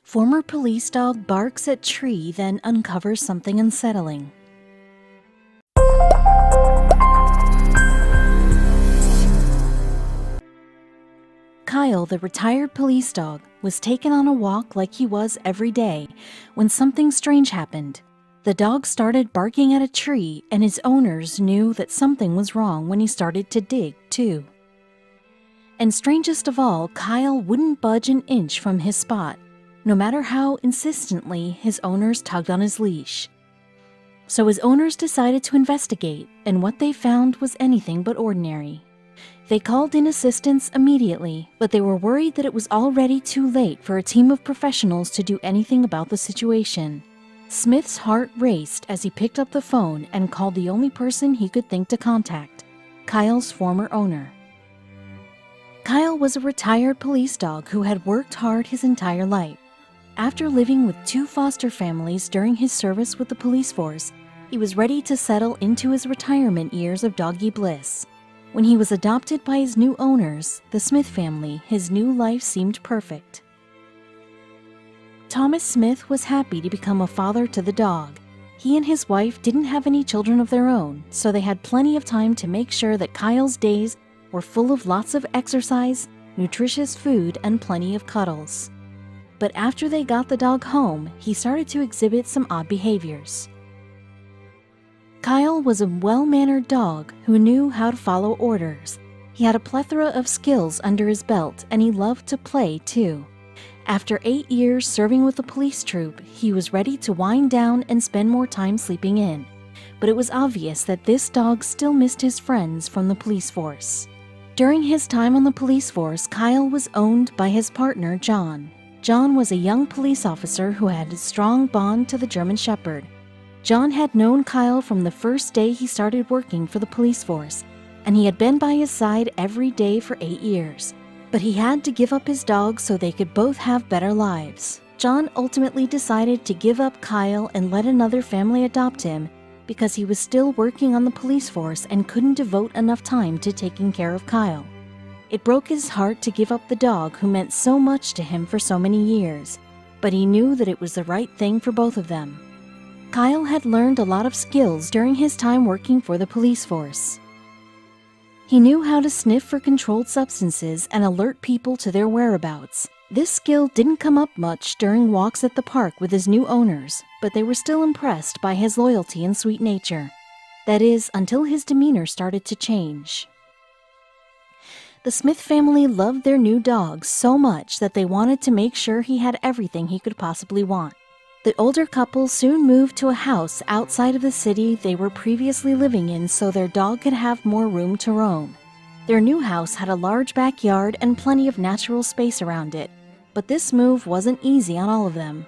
Former police dog barks at tree, then uncovers something unsettling. Kyle, the retired police dog, was taken on a walk like he was every day when something strange happened. The dog started barking at a tree, and his owners knew that something was wrong when he started to dig, too. And strangest of all, Kyle wouldn't budge an inch from his spot, no matter how insistently his owners tugged on his leash. So his owners decided to investigate, and what they found was anything but ordinary. They called in assistance immediately, but they were worried that it was already too late for a team of professionals to do anything about the situation. Smith's heart raced as he picked up the phone and called the only person he could think to contact, Kyle's former owner. Kyle was a retired police dog who had worked hard his entire life. After living with 2 foster families during his service with the police force, he was ready to settle into his retirement years of doggy bliss. When he was adopted by his new owners, the Smith family, his new life seemed perfect. Thomas Smith was happy to become a father to the dog. He and his wife didn't have any children of their own, so they had plenty of time to make sure that Kyle's days were full of lots of exercise, nutritious food, and plenty of cuddles. But after they got the dog home, he started to exhibit some odd behaviors. Kyle was a well-mannered dog who knew how to follow orders. He had a plethora of skills under his belt, and he loved to play, too. After 8 years serving with the police troop, he was ready to wind down and spend more time sleeping in. But it was obvious that this dog still missed his friends from the police force. During his time on the police force, Kyle was owned by his partner, John. John was a young police officer who had a strong bond to the German Shepherd. John had known Kyle from the first day he started working for the police force, and he had been by his side every day for 8 years. But he had to give up his dog so they could both have better lives. John ultimately decided to give up Kyle and let another family adopt him because he was still working on the police force and couldn't devote enough time to taking care of Kyle. It broke his heart to give up the dog who meant so much to him for so many years, but he knew that it was the right thing for both of them. Kyle had learned a lot of skills during his time working for the police force. He knew how to sniff for controlled substances and alert people to their whereabouts. This skill didn't come up much during walks at the park with his new owners, but they were still impressed by his loyalty and sweet nature. That is, until his demeanor started to change. The Smith family loved their new dog so much that they wanted to make sure he had everything he could possibly want. The older couple soon moved to a house outside of the city they were previously living in so their dog could have more room to roam. Their new house had a large backyard and plenty of natural space around it, but this move wasn't easy on all of them.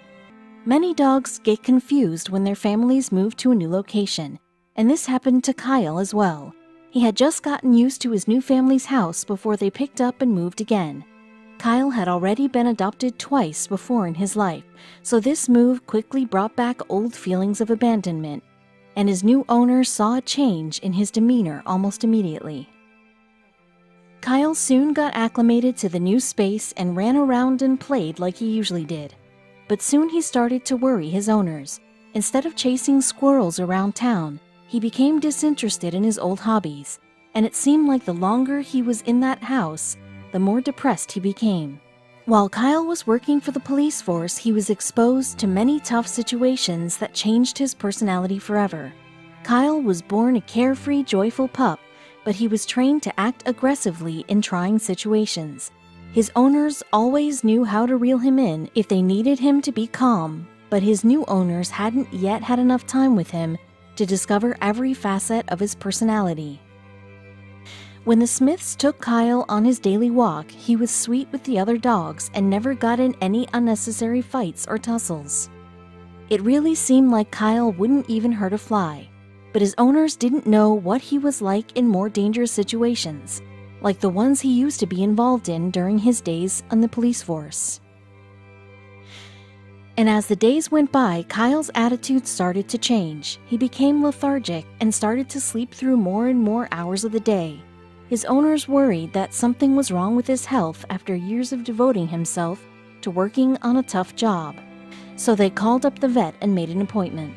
Many dogs get confused when their families move to a new location, and this happened to Kyle as well. He had just gotten used to his new family's house before they picked up and moved again. Kyle had already been adopted twice before in his life, so this move quickly brought back old feelings of abandonment, and his new owner saw a change in his demeanor almost immediately. Kyle soon got acclimated to the new space and ran around and played like he usually did. But soon he started to worry his owners. Instead of chasing squirrels around town, he became disinterested in his old hobbies, and it seemed like the longer he was in that house, the more depressed he became. While Kyle was working for the police force, he was exposed to many tough situations that changed his personality forever. Kyle was born a carefree, joyful pup, but he was trained to act aggressively in trying situations. His owners always knew how to reel him in if they needed him to be calm, but his new owners hadn't yet had enough time with him to discover every facet of his personality. When the Smiths took Kyle on his daily walk, he was sweet with the other dogs and never got in any unnecessary fights or tussles. It really seemed like Kyle wouldn't even hurt a fly, but his owners didn't know what he was like in more dangerous situations, like the ones he used to be involved in during his days on the police force. And as the days went by, Kyle's attitude started to change. He became lethargic and started to sleep through more and more hours of the day. His owners worried that something was wrong with his health after years of devoting himself to working on a tough job. So they called up the vet and made an appointment.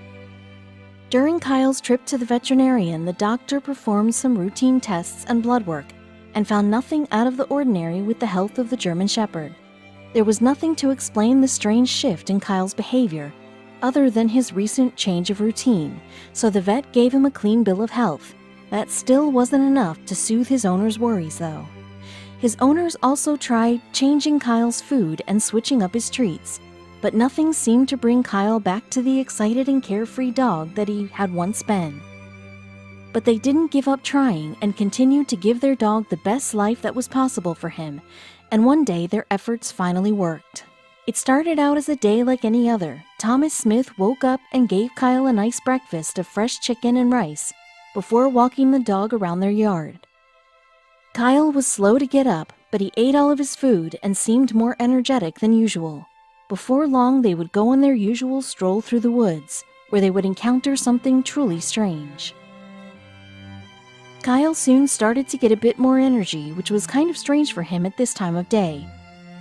During Kyle's trip to the veterinarian, the doctor performed some routine tests and blood work and found nothing out of the ordinary with the health of the German Shepherd. There was nothing to explain the strange shift in Kyle's behavior other than his recent change of routine, so the vet gave him a clean bill of health. That still wasn't enough to soothe his owner's worries, though. His owners also tried changing Kyle's food and switching up his treats, but nothing seemed to bring Kyle back to the excited and carefree dog that he had once been. But they didn't give up trying and continued to give their dog the best life that was possible for him, and one day their efforts finally worked. It started out as a day like any other. Thomas Smith woke up and gave Kyle a nice breakfast of fresh chicken and rice before walking the dog around their yard. Kyle was slow to get up, but he ate all of his food and seemed more energetic than usual. Before long, they would go on their usual stroll through the woods, where they would encounter something truly strange. Kyle soon started to get a bit more energy, which was kind of strange for him at this time of day.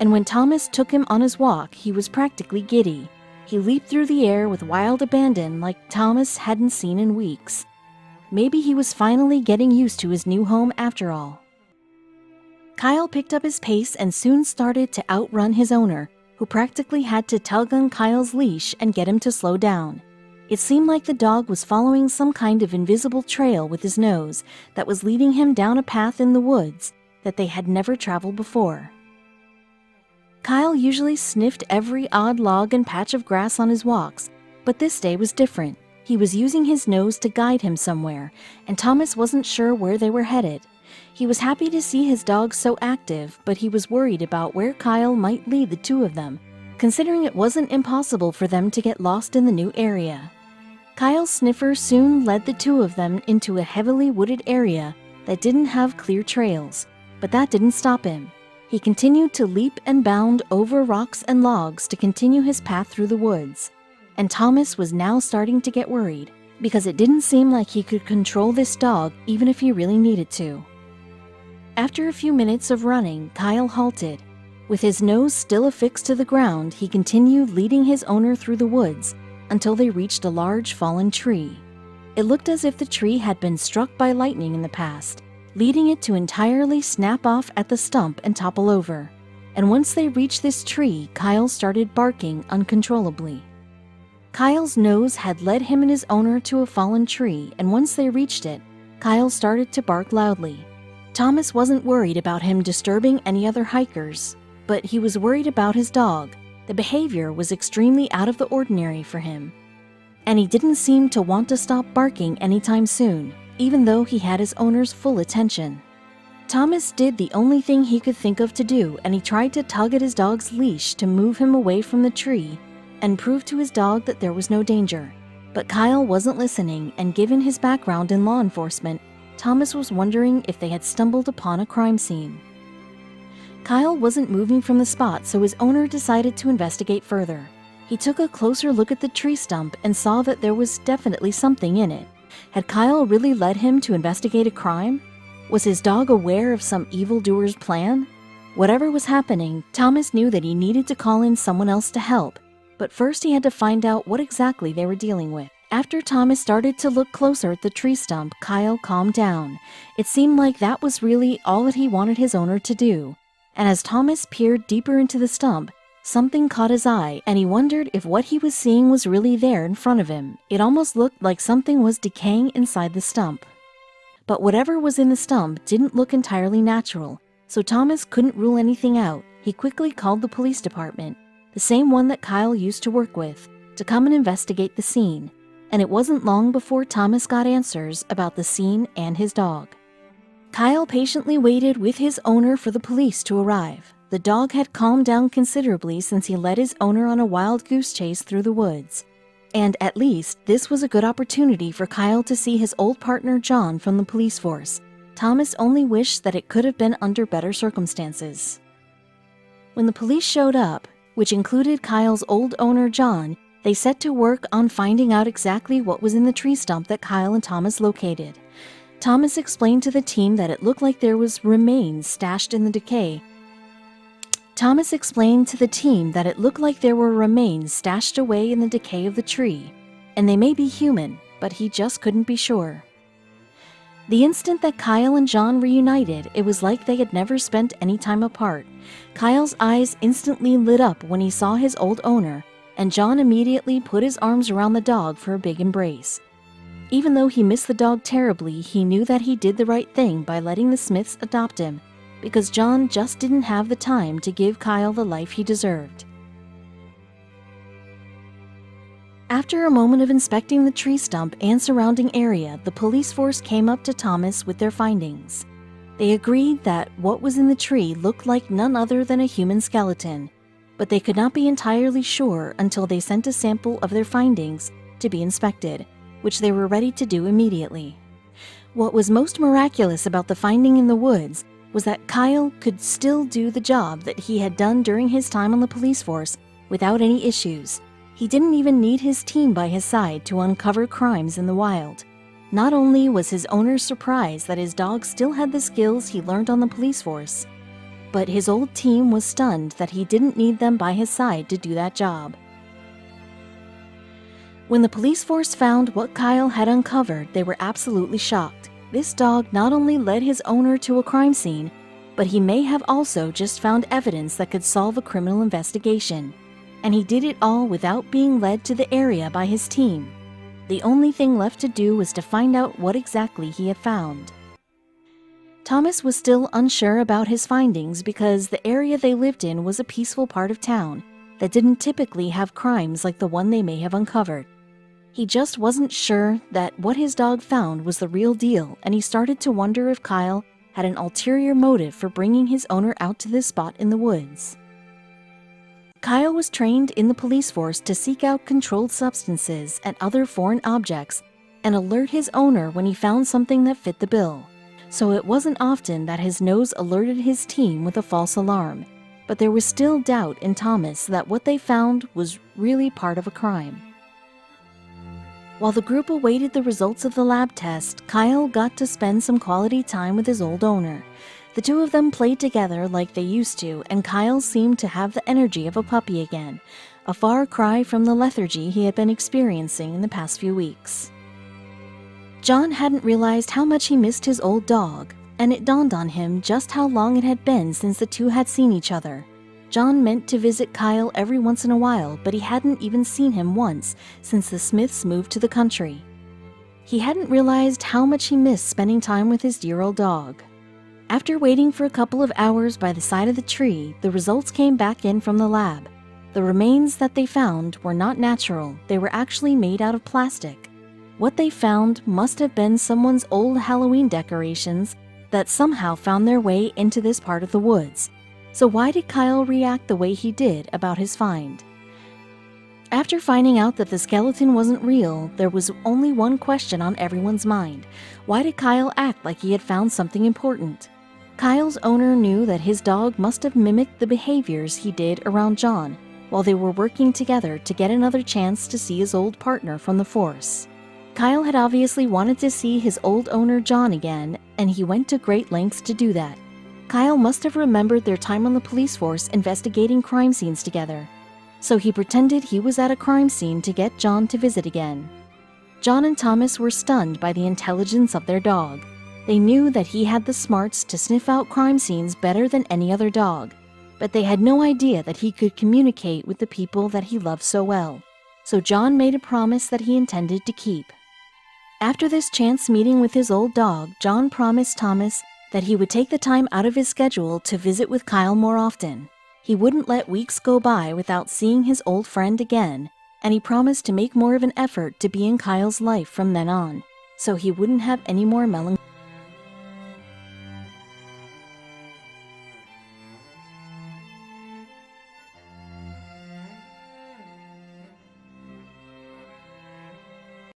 And when Thomas took him on his walk, he was practically giddy. He leaped through the air with wild abandon like Thomas hadn't seen in weeks. Maybe he was finally getting used to his new home after all. Kyle picked up his pace and soon started to outrun his owner, who practically had to tug on Kyle's leash and get him to slow down. It seemed like the dog was following some kind of invisible trail with his nose that was leading him down a path in the woods that they had never traveled before. Kyle usually sniffed every odd log and patch of grass on his walks, but this day was different. He was using his nose to guide him somewhere, and Thomas wasn't sure where they were headed. He was happy to see his dog so active, but he was worried about where Kyle might lead the two of them, considering it wasn't impossible for them to get lost in the new area. Kyle's sniffer soon led the two of them into a heavily wooded area that didn't have clear trails, but that didn't stop him. He continued to leap and bound over rocks and logs to continue his path through the woods, and Thomas was now starting to get worried, because it didn't seem like he could control this dog even if he really needed to. After a few minutes of running, Kyle halted. With his nose still affixed to the ground, he continued leading his owner through the woods until they reached a large fallen tree. It looked as if the tree had been struck by lightning in the past, leading it to entirely snap off at the stump and topple over. And once they reached this tree, Kyle started barking uncontrollably. Kyle's nose had led him and his owner to a fallen tree, and once they reached it, Kyle started to bark loudly. Thomas wasn't worried about him disturbing any other hikers, but he was worried about his dog. The behavior was extremely out of the ordinary for him, and he didn't seem to want to stop barking anytime soon, even though he had his owner's full attention. Thomas did the only thing he could think of to do, and he tried to tug at his dog's leash to move him away from the tree and prove to his dog that there was no danger. But Kyle wasn't listening, and given his background in law enforcement, Thomas was wondering if they had stumbled upon a crime scene. Kyle wasn't moving from the spot, so his owner decided to investigate further. He took a closer look at the tree stump and saw that there was definitely something in it. Had Kyle really led him to investigate a crime? Was his dog aware of some evildoer's plan? Whatever was happening, Thomas knew that he needed to call in someone else to help, but first he had to find out what exactly they were dealing with. After Thomas started to look closer at the tree stump, Kyle calmed down. It seemed like that was really all that he wanted his owner to do. And as Thomas peered deeper into the stump, something caught his eye, and he wondered if what he was seeing was really there in front of him. It almost looked like something was decaying inside the stump. But whatever was in the stump didn't look entirely natural, so Thomas couldn't rule anything out. He quickly called the police department, the same one that Kyle used to work with, to come and investigate the scene. And it wasn't long before Thomas got answers about the scene and his dog. Kyle patiently waited with his owner for the police to arrive. The dog had calmed down considerably since he led his owner on a wild goose chase through the woods. And at least this was a good opportunity for Kyle to see his old partner John from the police force. Thomas only wished that it could have been under better circumstances. When the police showed up, which included Kyle's old owner John, they set to work on finding out exactly what was in the tree stump that Kyle and Thomas located. Thomas explained to the team that it looked like there was remains stashed in the decay. Thomas explained to the team that it looked like there were remains stashed away in the decay of the tree, and they may be human, but he just couldn't be sure. The instant that Kyle and John reunited, it was like they had never spent any time apart. Kyle's eyes instantly lit up when he saw his old owner, and John immediately put his arms around the dog for a big embrace. Even though he missed the dog terribly, he knew that he did the right thing by letting the Smiths adopt him, because John just didn't have the time to give Kyle the life he deserved. After a moment of inspecting the tree stump and surrounding area, the police force came up to Thomas with their findings. They agreed that what was in the tree looked like none other than a human skeleton, but they could not be entirely sure until they sent a sample of their findings to be inspected, which they were ready to do immediately. What was most miraculous about the finding in the woods was that Kyle could still do the job that he had done during his time on the police force without any issues. He didn't even need his team by his side to uncover crimes in the wild. Not only was his owner surprised that his dog still had the skills he learned on the police force, but his old team was stunned that he didn't need them by his side to do that job. When the police force found what Kyle had uncovered, they were absolutely shocked. This dog not only led his owner to a crime scene, but he may have also just found evidence that could solve a criminal investigation. And he did it all without being led to the area by his team. The only thing left to do was to find out what exactly he had found. Thomas was still unsure about his findings because the area they lived in was a peaceful part of town that didn't typically have crimes like the one they may have uncovered. He just wasn't sure that what his dog found was the real deal, and he started to wonder if Kyle had an ulterior motive for bringing his owner out to this spot in the woods. Kyle was trained in the police force to seek out controlled substances and other foreign objects and alert his owner when he found something that fit the bill. So it wasn't often that his nose alerted his team with a false alarm, but there was still doubt in Thomas that what they found was really part of a crime. While the group awaited the results of the lab test, Kyle got to spend some quality time with his old owner. The two of them played together like they used to, and Kyle seemed to have the energy of a puppy again, a far cry from the lethargy he had been experiencing in the past few weeks. John hadn't realized how much he missed his old dog, and it dawned on him just how long it had been since the two had seen each other. John meant to visit Kyle every once in a while, but he hadn't even seen him once since the Smiths moved to the country. He hadn't realized how much he missed spending time with his dear old dog. After waiting for a couple of hours by the side of the tree, the results came back in from the lab. The remains that they found were not natural, they were actually made out of plastic. What they found must have been someone's old Halloween decorations that somehow found their way into this part of the woods. So why did Kyle react the way he did about his find? After finding out that the skeleton wasn't real, there was only one question on everyone's mind. Why did Kyle act like he had found something important? Kyle's owner knew that his dog must have mimicked the behaviors he did around John while they were working together to get another chance to see his old partner from the force. Kyle had obviously wanted to see his old owner John again, and he went to great lengths to do that. Kyle must have remembered their time on the police force investigating crime scenes together, so he pretended he was at a crime scene to get John to visit again. John and Thomas were stunned by the intelligence of their dog. They knew that he had the smarts to sniff out crime scenes better than any other dog, but they had no idea that he could communicate with the people that he loved so well. So John made a promise that he intended to keep. After this chance meeting with his old dog, John promised Thomas that he would take the time out of his schedule to visit with Kyle more often. He wouldn't let weeks go by without seeing his old friend again, and he promised to make more of an effort to be in Kyle's life from then on, so he wouldn't have any more melancholy.